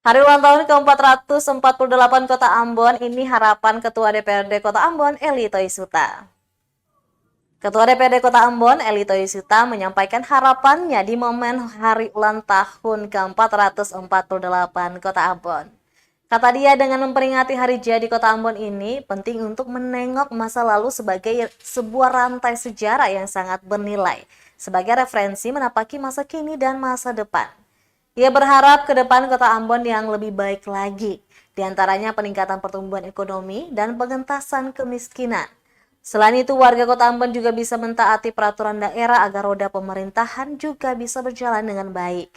Hari ulang tahun ke-448 Kota Ambon, ini harapan Ketua DPRD Kota Ambon, Eli Toisuta. Ketua DPRD Kota Ambon, Eli Toisuta menyampaikan harapannya di momen hari ulang tahun ke-448 Kota Ambon. Kata dia, dengan memperingati hari jadi Kota Ambon ini, penting untuk menengok masa lalu sebagai sebuah rantai sejarah yang sangat bernilai, sebagai referensi menapaki masa kini dan masa depan. Ia berharap ke depan Kota Ambon yang lebih baik lagi, diantaranya peningkatan pertumbuhan ekonomi dan pengentasan kemiskinan. Selain itu, warga Kota Ambon juga bisa mentaati peraturan daerah agar roda pemerintahan juga bisa berjalan dengan baik.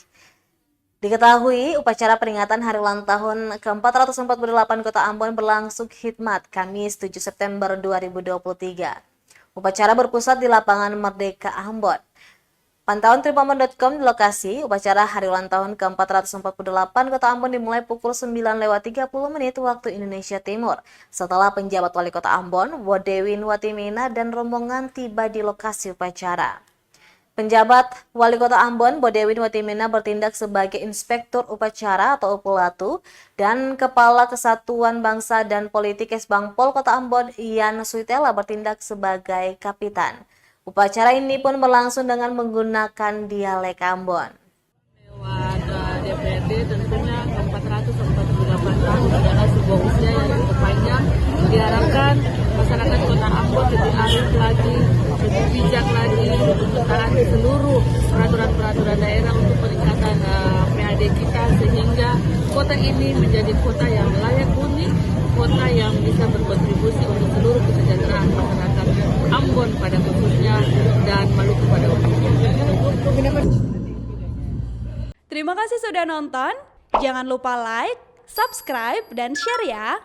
Diketahui, upacara peringatan hari ulang tahun ke-448 Kota Ambon berlangsung khidmat Kamis 7 September 2023. Upacara berpusat di lapangan Merdeka Ambon. Pantauan tripambon.com di lokasi, upacara hari ulang tahun ke-448 Kota Ambon dimulai pukul 9.30 waktu Indonesia Timur. Setelah penjabat wali kota Ambon, Wodewin Watimena dan rombongan tiba di lokasi upacara. Penjabat wali kota Ambon, Bodewin Watimena bertindak sebagai inspektur upacara atau upulatu dan Kepala Kesatuan Bangsa dan Politik Esbangpol Kota Ambon, Ian Suitela bertindak sebagai kapitan. Upacara ini pun berlangsung dengan menggunakan dialek Ambon. Lewat DPRD tentunya ke-448 tahun adalah sebuah usia yang cukup panjang. Diharapkan masyarakat Kota Ambon lebih arif lagi, lebih bijak lagi untuk mentaati seluruh peraturan-peraturan daerah untuk peningkatan PAD kita sehingga kota ini menjadi kota yang layak huni, kota yang bisa berkontribusi untuk seluruh kesejahteraan masyarakat Ambon pada khususnya dan Maluku pada umumnya. Terima kasih sudah nonton. Jangan lupa like, subscribe, dan share ya.